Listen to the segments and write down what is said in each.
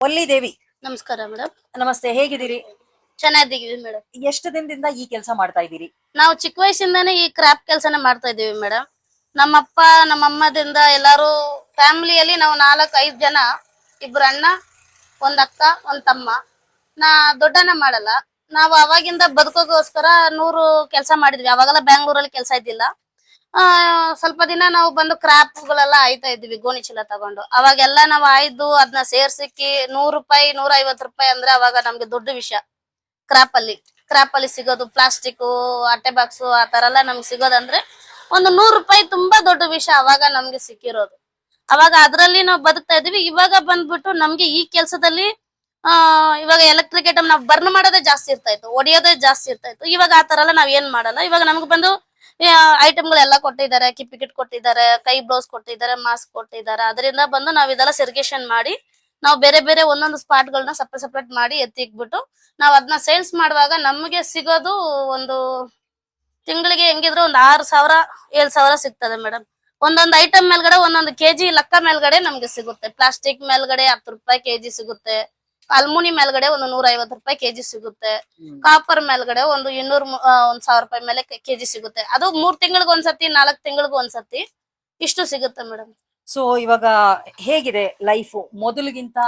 ಒಲ್ಲಿ ದೇವಿ, ನಮಸ್ಕಾರ ಮೇಡಮ್. ನಮಸ್ತೆ. ಹೇಗಿದ್ದೀರಿ? ಚೆನ್ನಾಗಿದ್ದೀವಿ ಮೇಡಮ್. ಎಷ್ಟು ದಿನದಿಂದ ಈ ಕೆಲಸ ಮಾಡ್ತಾ ಇದ್ದೀರಿ? ನಾವು ಚಿಕ್ಕ ವಯಸ್ಸಿಂದಾನೇ ಈ ಕ್ರಾಫ್ಟ್ ಕೆಲಸನ ಮಾಡ್ತಾ ಇದೀವಿ ಮೇಡಮ್. ನಮ್ಮಪ್ಪ ನಮ್ಮಮ್ಮದಿಂದ ಎಲ್ಲಾರು ಫ್ಯಾಮಿಲಿಯಲ್ಲಿ ನಾವು 4-5 ಜನ, 2 ಅಣ್ಣ, 1 ಅಕ್ಕ, 1 ತಮ್ಮ. ನಾ ದೊಡ್ಡನ ಮಾಡಲ್ಲ. ನಾವು ಅವಾಗಿಂದ ಬದುಕೋಗೋಸ್ಕರ 100 ಕೆಲಸ ಮಾಡಿದ್ವಿ. ಅವಾಗೆಲ್ಲ ಬ್ಯಾಂಗ್ಳೂರಲ್ಲಿ ಕೆಲಸ ಇದ್ದಿಲ್ಲ. ಸ್ವಲ್ಪ ದಿನ ನಾವು ಬಂದು ಕ್ರಾಫ್ಟ್ಗಳೆಲ್ಲ ಆಯ್ತಾ ಇದ್ವಿ ಗೋಣಿ ಚೀಲ ತಗೊಂಡು. ಅವಾಗೆಲ್ಲ ನಾವು ಆಯ್ದು ಅದನ್ನ ಸೇರ್ಸಿಕ್ಕಿ 100 ರೂಪಾಯಿ 150 ರೂಪಾಯಿ ಅಂದ್ರೆ ಅವಾಗ ನಮ್ಗೆ ದೊಡ್ಡ ವಿಷಯ. ಕ್ರಾಪ್ ಅಲ್ಲಿ ಸಿಗೋದು ಪ್ಲಾಸ್ಟಿಕ್ ಅಟ್ಟೆ ಬಾಕ್ಸ್ ಆ ತರ ಎಲ್ಲ ನಮ್ಗೆ ಸಿಗೋದಂದ್ರೆ ಒಂದು 100 ರೂಪಾಯಿ ತುಂಬಾ ದೊಡ್ಡ ವಿಷಯ ಅವಾಗ ನಮ್ಗೆ ಸಿಕ್ಕಿರೋದು. ಅವಾಗ ಅದ್ರಲ್ಲಿ ನಾವು ಬದುಕ್ತಾ ಇದೀವಿ. ಇವಾಗ ಬಂದ್ಬಿಟ್ಟು ನಮ್ಗೆ ಈ ಕೆಲ್ಸದಲ್ಲಿ ಇವಾಗ ಎಲೆಕ್ಟ್ರಿಕ್ ಐಟಮ್ ನಾವು ಬರ್ನ್ ಮಾಡೋದೇ ಜಾಸ್ತಿ ಇರ್ತಾ ಇತ್ತು, ಒಡೆಯೋದೇ ಜಾಸ್ತಿ ಇರ್ತಾ ಇತ್ತು. ಇವಾಗ ಆ ತರ ಎಲ್ಲ ನಾವ್ ಏನ್ ಮಾಡಲ್ಲ. ಇವಾಗ ನಮ್ಗೆ ಬಂದು ಐಟಮ್ಗಳೆಲ್ಲ ಕೊಟ್ಟಿದ್ದಾರೆ, ಕಿಟ್ ಕೊಟ್ಟಿದ್ದಾರೆ, ಕೈ ಬ್ಲೌಸ್ ಕೊಟ್ಟಿದ್ದಾರೆ, ಮಾಸ್ಕ್ ಕೊಟ್ಟಿದ್ದಾರೆ. ಅದರಿಂದ ಬಂದು ನಾವ್ ಇದೆಲ್ಲ ಸೆರಿಗೇಷನ್ ಮಾಡಿ ನಾವು ಬೇರೆ ಬೇರೆ ಒಂದೊಂದು ಸ್ಪಾಟ್ ಗಳನ್ನ ಸಪ್ರೇಟ್ ಮಾಡಿ ಎತ್ತಿಕ್ಬಿಟ್ಟು ನಾವ್ ಅದನ್ನ ಸೇಲ್ಸ್ ಮಾಡುವಾಗ ನಮ್ಗೆ ಸಿಗೋದು ಒಂದು ತಿಂಗಳಿಗೆ ಹೆಂಗಿದ್ರು ಒಂದು 6,000-7,000 ಸಿಗ್ತದೆ ಮೇಡಮ್. ಒಂದೊಂದು ಐಟಮ್ ಮೇಲ್ಗಡೆ ಒಂದೊಂದು ಕೆಜಿ ಲೆಕ್ಕ ಮೇಲ್ಗಡೆ ನಮ್ಗೆ ಸಿಗುತ್ತೆ. ಪ್ಲಾಸ್ಟಿಕ್ ಮೇಲ್ಗಡೆ 10 ರೂಪಾಯಿ ಕೆಜಿ ಸಿಗುತ್ತೆ. ಅಲ್ಮುನಿ ಮೇಲ್ಗಡೆ ಒಂದು 150 ರೂಪಾಯಿ ಕೆಜಿ ಸಿಗುತ್ತೆ. ಕಾಪರ್ ಮೇಲ್ಗಡೆ ಒಂದು 1,000 ರೂಪಾಯಿ ಮೇಲೆ ಕೆಜಿ ಸಿಗುತ್ತೆ. ಅದು 3 ತಿಂಗಳಿಗೆ ಒಂದ್ಸತಿ, 4 ತಿಂಗಳಿಗೆ ಒಂದ್ಸತಿ ಇಷ್ಟು ಸಿಗುತ್ತೆ ಮೇಡಮ್. ಸೊ ಇವಾಗ ಹೇಗಿದೆ ಲೈಫ್ ಮೊದಲಿಗಿಂತ?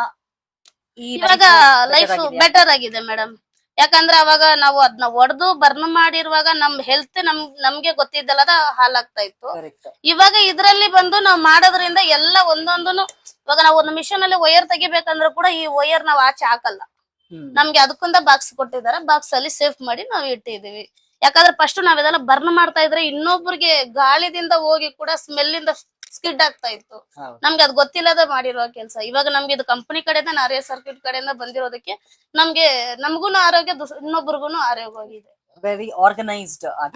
ಇವಾಗ ಲೈಫ್ ಬೆಟರ್ ಆಗಿದೆ ಮೇಡಮ್. ಯಾಕಂದ್ರೆ ಅವಾಗ ನಾವು ಅದನ್ನ ಒಡೆದು ಬರ್ನ್ ಮಾಡಿರುವಾಗ ನಮ್ ಹೆಲ್ತ್ ನಮ್ಗೆ ಗೊತ್ತಿದ್ದಲ್ಲದ ಹಾಲಾಗ್ತಾ ಇತ್ತು. ಇವಾಗ ಇದ್ರಲ್ಲಿ ಬಂದು ನಾವ್ ಮಾಡೋದ್ರಿಂದ ಎಲ್ಲ ಒಂದೊಂದನು ಇವಾಗ ನಾವು ಒಂದು ಮಿಷನ್ ಅಲ್ಲಿ ವೈರ್ ತೆಗಿಬೇಕಂದ್ರೂ ಕೂಡ ಈ ವೈರ್ ನಾವ್ ಆಚೆ ಹಾಕಲ್ಲ. ನಮ್ಗೆ ಅದಕ್ಕೊಂದ ಬಾಕ್ಸ್ ಕೊಟ್ಟಿದ್ದಾರೆ. ಬಾಕ್ಸ್ ಅಲ್ಲಿ ಸೇಫ್ ಮಾಡಿ ನಾವ್ ಇಟ್ಟಿದೀವಿ. ಯಾಕಂದ್ರೆ ಫಸ್ಟ್ ನಾವ್ ಇದೆಲ್ಲ ಬರ್ನ್ ಮಾಡ್ತಾ ಇದ್ರೆ ಇನ್ನೊಬ್ರಿಗೆ ಗಾಳಿದಿಂದ ಹೋಗಿ ಕೂಡ ಸ್ಮೆಲ್ ಇಂದ ಸ್ಕಿಡ್ ಆಗ್ತಾ ಇತ್ತು. ನಮ್ಗೆ ಅದ್ ಗೊತ್ತಿಲ್ಲದ ಮಾಡಿರೋ ಕೆಲಸ. ಇವಾಗ ನಮ್ಗೆ ಇದು ಕಂಪನಿ ಕಡೆಯಿಂದ ನಾರಿಯ ಸರ್ಕ್ಯೂಟ್ ಕಡೆಯಿಂದ ಬಂದಿರೋದಕ್ಕೆ ನಮ್ಗೂನು ಆರೋಗ್ಯ, ಇನ್ನೊಬ್ರಿಗೂನು ಆರೋಗ್ಯವಾಗಿದೆ. ವೆರಿ ಆರ್ಗನೈಸ್ಡ್ ಆಗಿ